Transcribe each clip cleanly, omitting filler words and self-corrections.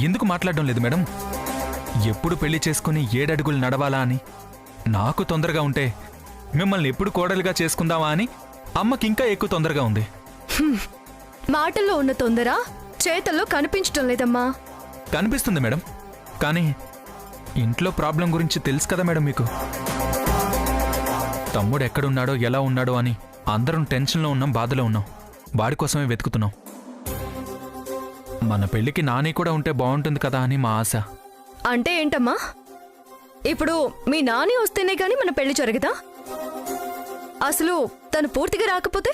ఎందుకు మాట్లాడడం లేదు మేడం? ఎప్పుడు పెళ్లి చేసుకుని 7 అడుగులు నడవాలా అని నాకు తొందరగా ఉంటే మిమ్మల్ని ఎప్పుడు కోడలుగా చేసుకుందామా అని అమ్మకింకా ఎక్కువ తొందరగా ఉంది. మాటల్లో ఉన్న తొందర చేతల్లో కనిపించటం లేదమ్మా. కనిపిస్తుంది మేడం, కానీ ఇంట్లో ప్రాబ్లం గురించి తెలుసు కదా మేడం మీకు. తమ్ముడు ఎక్కడున్నాడో ఎలా ఉన్నాడో అని అందరం టెన్షన్లో ఉన్నాం, బాధలో ఉన్నాం. వాడి కోసమే వెతుకుతున్నాం. మన పెళ్లికి నాని కూడా ఉంటే బాగుంటుంది కదా అని మా ఆశ. అంటే ఏంటమ్మా? ఇప్పుడు మీ నాని వస్తేనే గాని మన పెళ్లి జరగదా? అసలు తను పూర్తిగా రాకపోతే?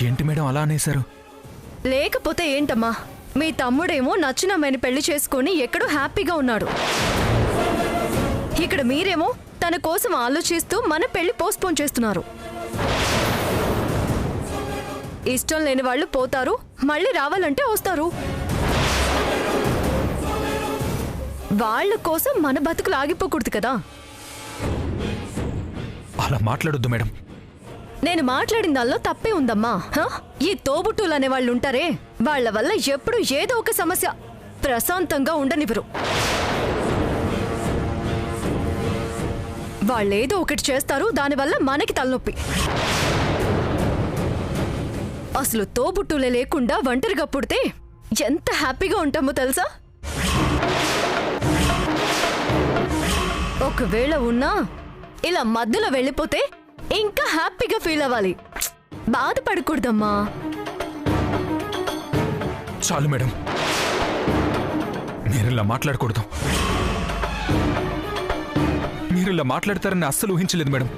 ఏంటి మేడం అలా అనేశారు? లేకపోతే ఏంటమ్మా, మీ తమ్ముడేమో నచ్చిన అమ్మాయిని పెళ్లి చేసుకుని ఎక్కడో హ్యాపీగా ఉన్నాడు. ఇక్కడ మీరేమో తన కోసం ఆలోచిస్తూ మన పెళ్లి పోస్ట్పోన్ చేస్తున్నారు. ఇష్టం లేని వాళ్ళు పోతారు, మళ్ళీ రావాలంటే వస్తారు. వాళ్ళ కోసం మన బతుకులు ఆగిపోకూడదు కదా. అలా మాట్లాడొద్దు మేడం. నేను మాట్లాడిన దానిలో తప్పే ఉందమ్మా. ఈ తోబుట్టులు అనే వాళ్ళు ఉంటారే, వాళ్ల వల్ల ఎప్పుడు ఏదో ఒక సమస్య. ప్రశాంతంగా ఉండనివ్వరు. వాళ్ళేదో ఒకటి చేస్తారు, దానివల్ల మనకి తలనొప్పి. అసలు తోబుట్టులే లేకుండా ఒంటరిగా పుడితే ఎంత హ్యాపీగా ఉంటామో తెలుసా? ఒకవేళ ఉన్నా ఇలా మధ్యలో వెళ్ళిపోతే ఇంకా హ్యాపీగా ఫీల్ అవ్వాలి. బాధపడకూడదమ్మా. చాలు మేడం, మీరిలా మాట్లాడకూడదు. మీరిలా మాట్లాడతారని అస్సలు ఊహించలేదు మేడం.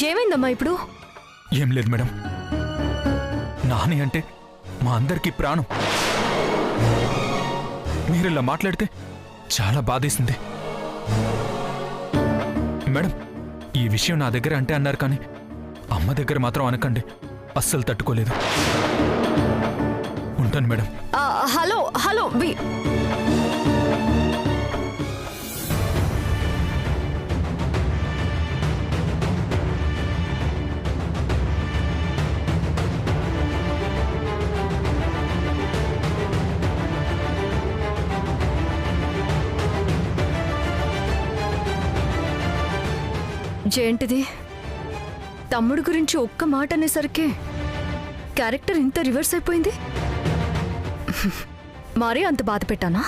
ఏమైందమ్మా ఇప్పుడు? ఏం లేదు మేడం, నాని అంటే మా అందరికీ ప్రాణం. మీరిలా మాట్లాడితే చాలా బాధేసింది మేడం. ఈ విషయం నా దగ్గర అంటే అన్నారు, కానీ అమ్మ దగ్గర మాత్రం అనకండి. అస్సలు తట్టుకోలేదు. ఉంటాను మేడం. హలో హలో ఏంటిది? తమ్ముడు గురించి ఒక్క మాట అనేసరికి క్యారెక్టర్ ఇంత రివర్స్ అయిపోయింది. మరీ అంత బాధ పెట్టానా?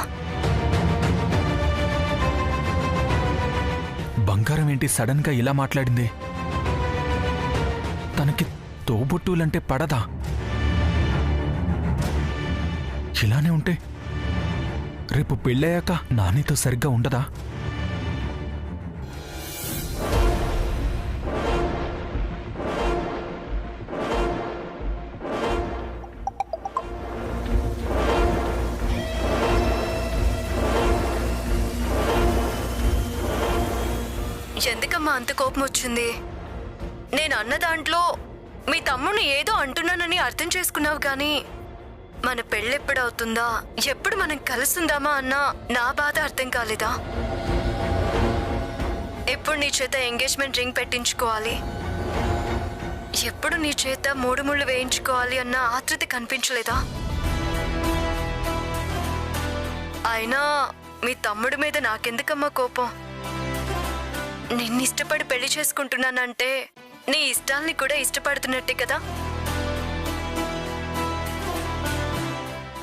బంగారం ఏంటి సడన్ గా ఇలా మాట్లాడింది? తనకి తోబుట్టులంటే పడదా? ఇలానే ఉంటే రేపు పెళ్ళయ్యాక నానితో సరిగ్గా ఉండదా? ఎందుకమ్మా అంత కోపం వచ్చింది? నేను అన్న దాంట్లో మీ తమ్ముడిని ఏదో అంటున్నానని అర్థం చేసుకున్నావు, కానీ మన పెళ్ళెప్పుడవుతుందా, ఎప్పుడు మనం కలుస్తుందామా అన్న నా బాధ అర్థం కాలేదా? ఎప్పుడు నీ చేత ఎంగేజ్మెంట్ రింగ్ పెట్టించుకోవాలి, ఎప్పుడు నీ చేత 3 ముళ్ళు వేయించుకోవాలి అన్న ఆతృత కనిపించలేదా? అయినా మీ తమ్ముడి మీద నాకెందుకమ్మా కోపం? నిన్ను ఇష్టపడి పెళ్లి చేసుకుంటున్నానంటే నీ ఇష్టాల్ని కూడా ఇష్టపడుతున్నట్టే కదా.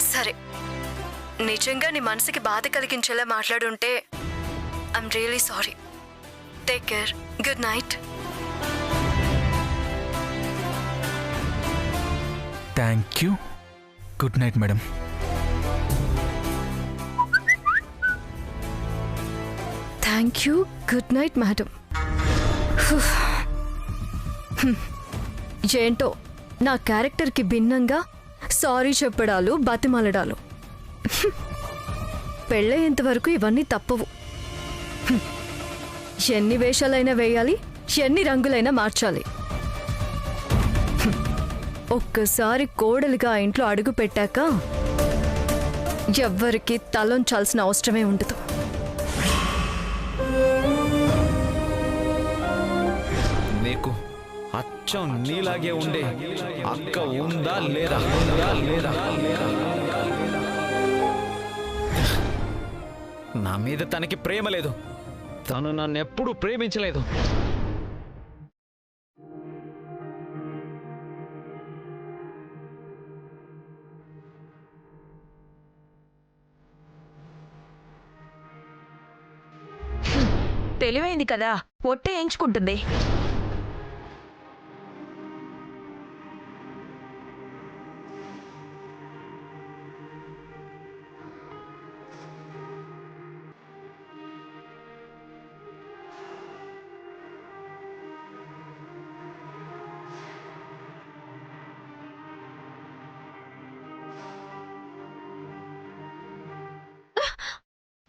సరే, నిజంగా నీ మనసుకి బాధ కలిగించేలా మాట్లాడుంటే I'm really sorry. Take care. Good night. Thank you. Good night madam. Thank you. Good night madam. ఏంటో నా క్యారెక్టర్కి భిన్నంగా సారీ చెప్పడాలు, బతిమలడాలు. పెళ్ళయ్యేంత వరకు ఇవన్నీ తప్పవు. ఎన్ని వేషాలైనా వేయాలి, ఎన్ని రంగులైనా మార్చాలి. ఒక్కసారి కోడలిగా ఆ ఇంట్లో అడుగు పెట్టాక ఎవ్వరికి తలొంచాల్సిన అవసరమే ఉండదు. నీకు అచ్చం నీలాగే ఉండే అక్క ఉందా లేదా? నా మీద తనకి ప్రేమ లేదు. తను నన్ను ఎప్పుడూ ప్రేమించలేదు. తెలివైంది కదా, ఒట్టే ఎంచుకుంటుంది.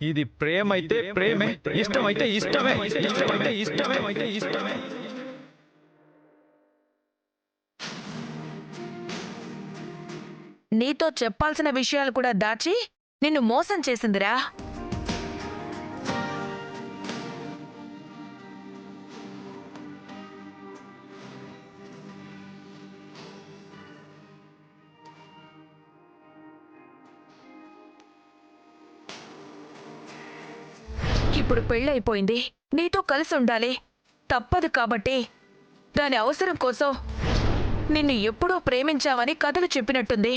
ఇది ప్రేమ అయితే ప్రేమే, ఇష్టమైతే ఇష్టమే, ఇష్టమే. నీతో చెప్పాల్సిన విషయాలు కూడా దాచి నిన్ను మోసం చేసిందిరా. ఇప్పుడు పెళ్ళైపోయింది, నీతో కలిసి ఉండాలి, తప్పదు. కాబట్టి దాని అవసరం కోసం నిన్ను ఎప్పుడో ప్రేమించావని కథలు చెప్పినట్టుంది.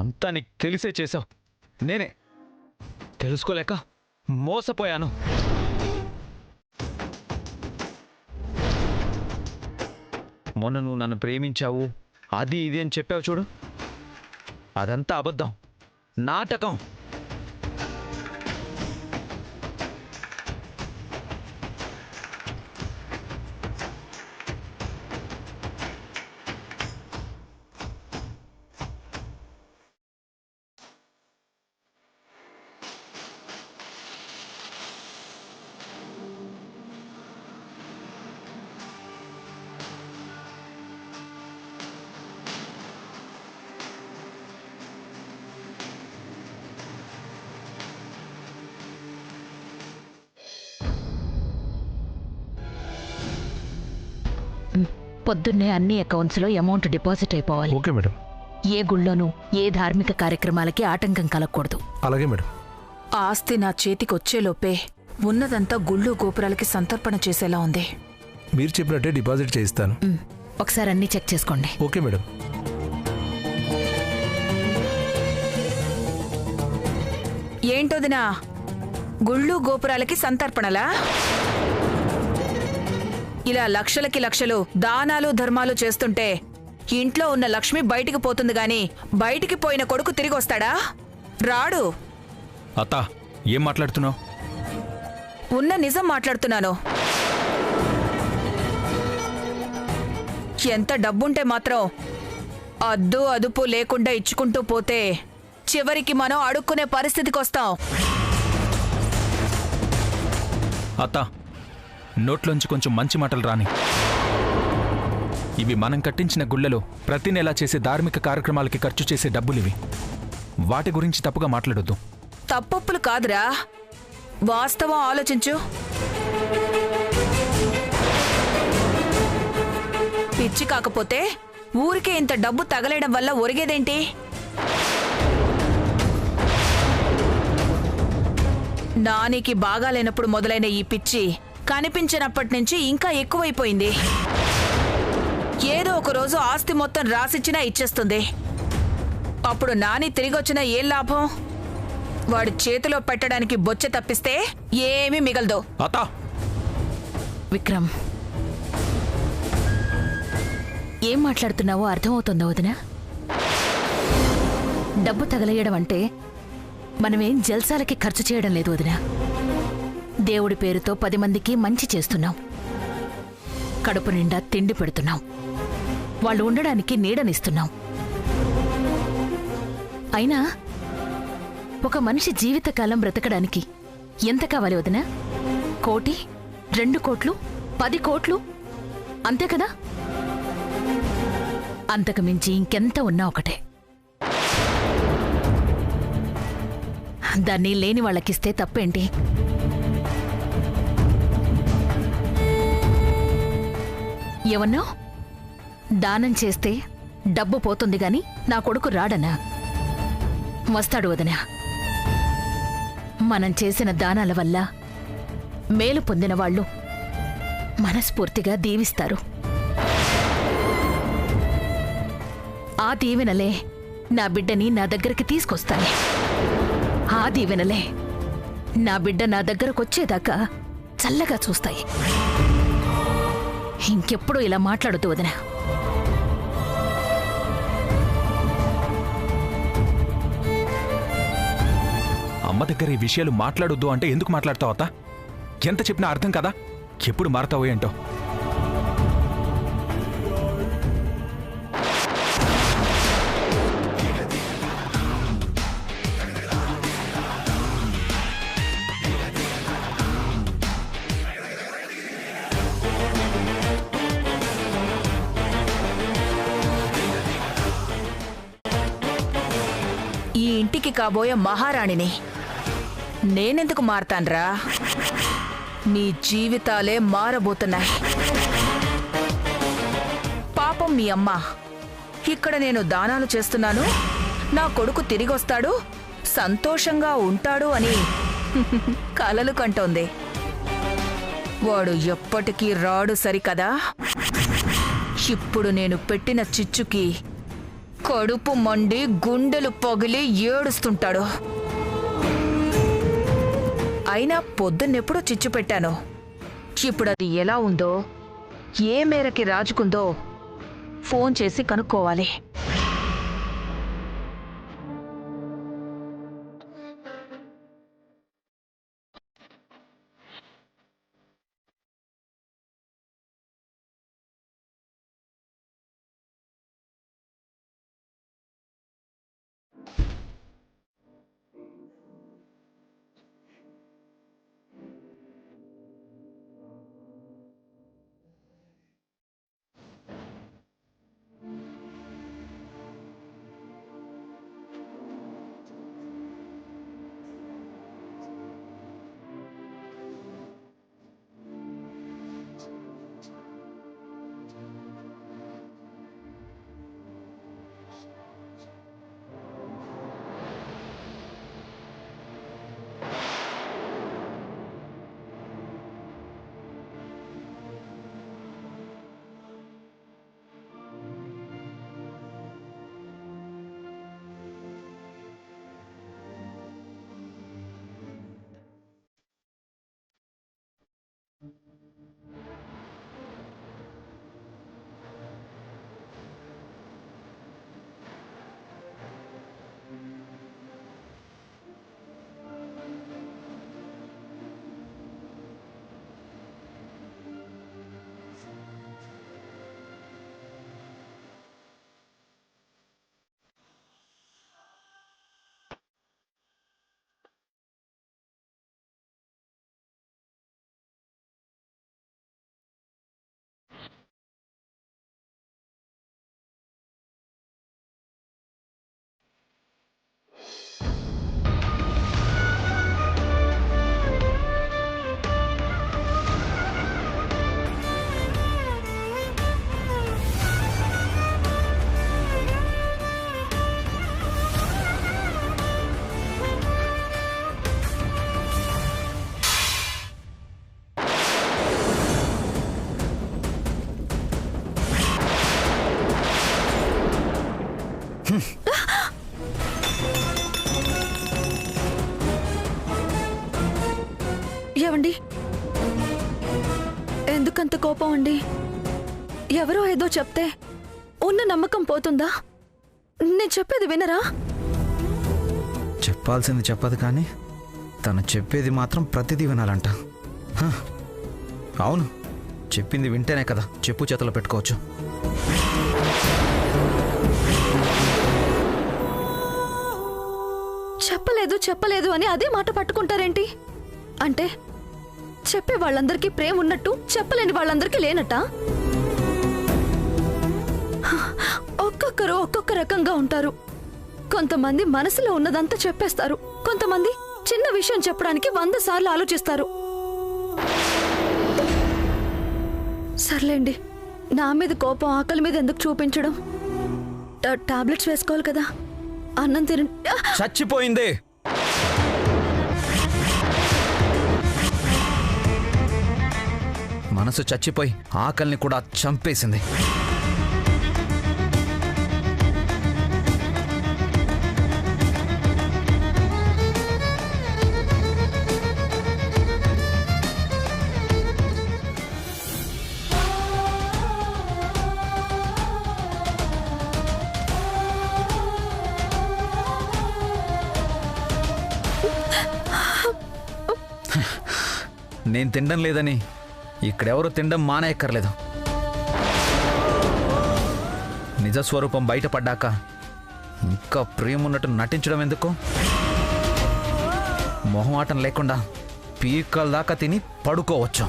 అంతా నీకు తెలిసే చేసావు. నేనే తెలుసుకోలేక మోసపోయాను. మొన్న నువ్వు నన్ను ప్రేమించావు, అది ఇది అని చెప్పావు చూడు, అదంతా అబద్ధం, నాటకం. పొద్దున్నే అన్ని అకౌంట్స్లో అమౌంట్ డిపాజిట్ అయిపోవాలి. Okay madam. ఏ గుళ్ళోనూ ఏ ధార్మిక కార్యక్రమాలకి ఆటంకం కలగకూడదు. అలాగే మేడం. ఆస్తి నా చేతికొచ్చేలోపే ఉన్నదంతా గుళ్ళు గోపురాలకి సంతర్పణ చేసేలా ఉంది. మీరు చెప్పినట్టే డిపాజిట్ చేయిస్తాను. ఒకసారి అన్ని చెక్ చేసుకోండి. Okay madam. ఏంటోదినా, గుళ్ళు గోపురాలకి సంతర్పణలా? ఇలా లక్షలకి లక్షలు దానాలు ధర్మాలు చేస్తుంటే ఇంట్లో ఉన్న లక్ష్మి బయటికి పోతుంది గాని బయటికి పోయిన కొడుకు తిరిగి వస్తాడా? రాడు. అత్త, ఏం మాట్లాడుతున్నావు? ఉన్న నిజం మాట్లాడుతున్నాను. ఎంత డబ్బుంటే మాత్రం అద్దు అదుపు లేకుండా ఇచ్చుకుంటూ పోతే చివరికి మనం అడుక్కునే పరిస్థితికి వస్తాం. అత్త, నోట్లోంచి కొంచెం మంచి మాటలు రాని. ఇవి మనం కట్టించిన గుళ్ళలో ప్రతి నెలా చేసే ధార్మిక కార్యక్రమాలకి ఖర్చు చేసే డబ్బులివి. వాటి గురించి తప్పుగా మాట్లాడొద్దు. తప్పొప్పులు కాదురా, వాస్తవం ఆలోచించు. పిచ్చి కాకపోతే ఊరికే ఇంత డబ్బు తగలేయడం వల్ల ఒరిగేదేంటి? నానికి బాగాలేనప్పుడు మొదలైన ఈ పిచ్చి కనిపించినప్పటి నుంచి ఇంకా ఎక్కువైపోయింది. ఏదో ఒక రోజు ఆస్తి మొత్తం రాసిచ్చినా ఇచ్చేస్తుంది. అప్పుడు నాని తిరిగొచ్చినా ఏం లాభం? వాడి చేతిలో పెట్టడానికి బొచ్చె తప్పిస్తే ఏమీ మిగలదు. అత్త, విక్రమ్, ఏం మాట్లాడుతున్నావో అర్థమవుతుందా వదినా? డబ్బు తగలయ్యడం అంటే మనమేం జల్సాలకి ఖర్చు చేయడం లేదు వదినా. దేవుడి పేరుతో 10 మందికి మంచి చేస్తున్నాం. కడుపు నిండా తిండి పెడుతున్నాం. వాళ్ళు ఉండడానికి నీడనిస్తున్నాం. అయినా ఒక మనిషి జీవితకాలం బ్రతకడానికి ఎంత కావాలి వదినా? 1 కోటి, 2 కోట్లు, 10 కోట్లు, అంతే కదా? అంతకు మించి ఇంకెంత ఉన్నా ఒకటే. దాన్ని లేని వాళ్ళకిస్తే తప్పేంటి? ఏమన్నా దానం చేస్తే డబ్బు పోతుంది గాని నా కొడుకు రాడనా? వస్తాడు వదినా. మనం చేసిన దానాల వల్ల మేలు పొందిన వాళ్ళు మనస్ఫూర్తిగా దీవిస్తారు. ఆ దీవెనలే నా బిడ్డని నా దగ్గరికి తీసుకొస్తాయి. ఆ దీవెనలే నా బిడ్డ నా దగ్గరకొచ్చేదాకా చల్లగా చూస్తాయి. ఇంకెప్పుడు ఇలా మాట్లాడుతూ వదినా. అమ్మ దగ్గర ఈ విషయాలు మాట్లాడొద్దు అంటే ఎందుకు మాట్లాడతావు అత్త? ఎంత చెప్పినా అర్థం కదా? ఎప్పుడు మారతావో ఏంటో. ఈ ఇంటికి కాబోయే మహారాణిని నేనెందుకు మారతాన్రా? మీ జీవితాలే మారబోతున్నాయి. పాపం మీ అమ్మ. ఇక్కడ నేను దానాలు చేస్తున్నాను, నా కొడుకు తిరిగొస్తాడు, సంతోషంగా ఉంటాడు అని కలలు కంటోంది. వాడు ఎప్పటికీ రాడు సరికదా? ఇప్పుడు నేను పెట్టిన చిచ్చుకి కడుపు మండి గుండెలు పగిలి ఏడుస్తుంటాడు. అయినా పొద్దున్నెప్పుడో చిచ్చు పెట్టాను. ఇప్పుడు అది ఎలా ఉందో, ఏ మేరకి రాజుకుందో ఫోన్ చేసి కనుక్కోవాలి. ఏవండి, ఎందుకంత కోపం అండి? ఎవరో ఏదో చెప్తే ఉన్న నమ్మకం పోతుందా? నేను చెప్పేది వినరా? చెప్పాల్సింది చెప్పదు కానీ తను చెప్పేది మాత్రం ప్రతిదీ వినాలంట. హ, అవును, చెప్పింది వింటేనే కదా చెప్పు చేతలో పెట్టుకోవచ్చు. చెప్పలేదు చెప్పలేదు అని అదే మాట పట్టుకుంటారేంటి? అంటే చెప్పే వాళ్ళందరికీ ప్రేమ ఉన్నట్టు చెప్పలేని వాళ్ళందరికీ లేనట్టా? ఒక్కొక్కరు ఒక్కొక్క రకంగా ఉంటారు. కొంతమంది మనసులో ఉన్నదంతా చెప్పేస్తారు, కొంతమంది చిన్న విషయం చెప్పడానికి 100 సార్లు ఆలోచిస్తారు. సర్లేండి, నా మీద కోపం ఆకలి మీద ఎందుకు చూపించడం? టాబ్లెట్స్ వేసుకోవాలి కదా. అన్నం తిన. చచ్చిపోయింది. మనసు చచ్చిపోయి ఆకలిని కూడా చంపేసింది. నేను తినడం లేదని ఇక్కడెవరూ తినడం మానేయక్కర్లేదు. నిజస్వరూపం బయటపడ్డాక ఇంకా ప్రేమున్నట్టు నటించడం ఎందుకు? మొహమాటం లేకుండా పీకల దాకా తిని పడుకోవచ్చు.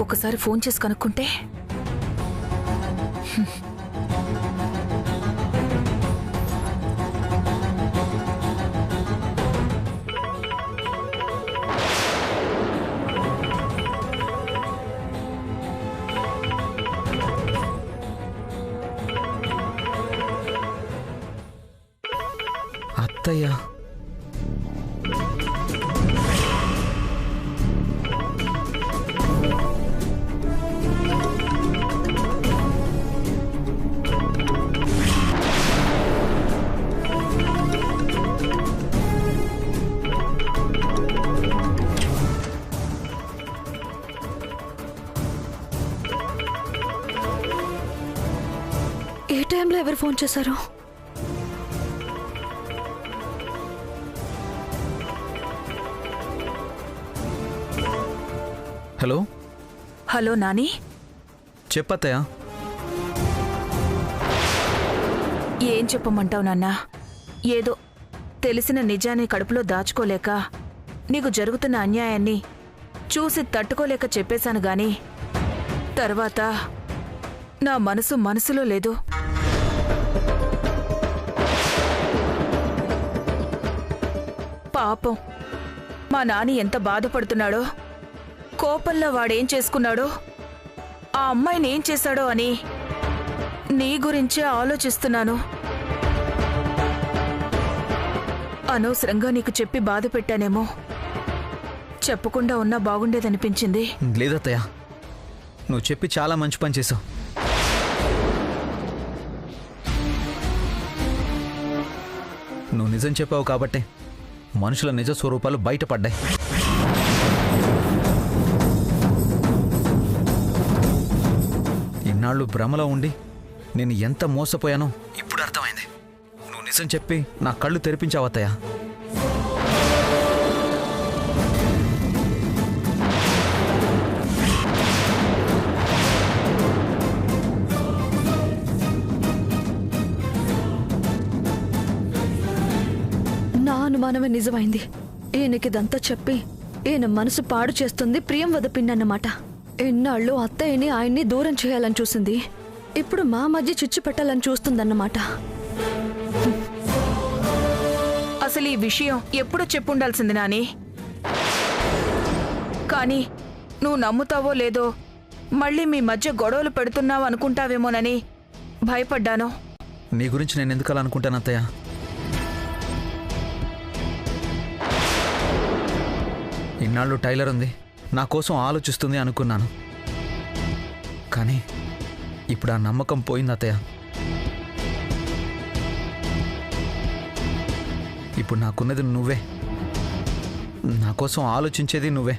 ఒకసారి ఫోన్ చేసి కనుక్కుంటే. అత్తయ్య, ఏ టైంలో ఎవరు ఫోన్ చేశారు? హలో. హలో నాని. చెప్పత్తయ్య. ఏం చెప్పమంటావు నాన్నా? ఏదో తెలిసిన నిజాన్ని కడుపులో దాచుకోలేక నీకు జరుగుతున్న అన్యాయాన్ని చూసి తట్టుకోలేక చెప్పేశాను గాని తర్వాత నా మనసులో లేదు. పాపం మా నాని ఎంత బాధపడుతున్నాడో, కోపంలో వాడేం చేసుకున్నాడో, ఆ అమ్మాయిని ఏం చేశాడో అని నీ గురించే ఆలోచిస్తున్నాను. అనవసరంగా నీకు చెప్పి బాధ పెట్టానేమో. చెప్పకుండా ఉన్నా బాగుండేదనిపించింది. లేదత్తయ్య, నువ్వు చెప్పి చాలా మంచి పని చేసావు. నువ్వు నిజం చెప్పావు కాబట్టి మనుషుల నిజ స్వరూపాలు బయటపడ్డాయి. ఇన్నాళ్ళు భ్రమలో ఉండి నేను ఎంత మోసపోయానో ఇప్పుడు అర్థమైంది. నువ్వు నిజం చెప్పి నా కళ్ళు తెరిపించావు అత్తయ్య. నా అనుమానమే నిజమైంది. ఈయనకిదంతా చెప్పి ఈయన మనసు పాడు చేస్తుంది ప్రియం వద పిన్నన్నమాట. ఎన్నాళ్ళు అత్తయ్యని ఆయన్ని దూరం చేయాలని చూసింది, ఇప్పుడు మా మధ్య చిచ్చు పెట్టాలని చూస్తుందన్నమాట. అసలు ఈ విషయం ఎప్పుడో చెప్పుండాల్సింది నాని. కానీ నువ్వు నమ్ముతావో లేదో, మళ్ళీ మీ మధ్య గొడవలు పెడుతున్నావు అనుకుంటావేమోనని భయపడ్డాను. నీ గురించి నేను ఎందుకు అలా అనుకుంటాను అత్తయ్య? ఇన్నాళ్ళు టైలర్ ఉంది, నా కోసం ఆలోచిస్తుంది అనుకున్నాను. కానీ ఇప్పుడు ఆ నమ్మకం పోయింది అత్తయ్య. ఇప్పుడు నాకున్నది నువ్వే, నా కోసం ఆలోచించేది నువ్వే.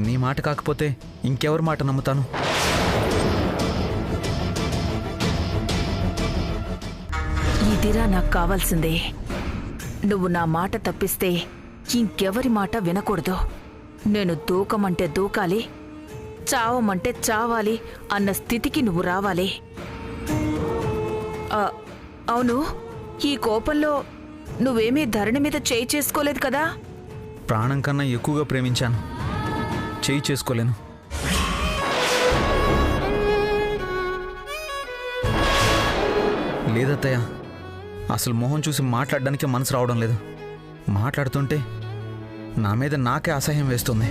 నీ మాట కాకపోతే ఇంకెవరి మాట నమ్ముతాను? ఇదిరా నాకు కావాల్సిందే. నువ్వు నా మాట తప్పిస్తే ఇంకెవరి మాట వినకూడదు. నేను దూకమంటే దూకాలి, చావమంటే చావాలి అన్న స్థితికి నువ్వు రావాలి. అవును, ఈ కోపంలో నువ్వేమీ ధరణి మీద చేయి చేసుకోలేదు కదా? ప్రాణం కన్నా ఎక్కువగా ప్రేమించాను, చేయి చేసుకోలేను. లేదత్తయ్య, అసలు మొహం చూసి మాట్లాడడానికి మనసు రావడం లేదు. మాట్లాడుతుంటే నా మీద నాకే అసహ్యం వేస్తుంది.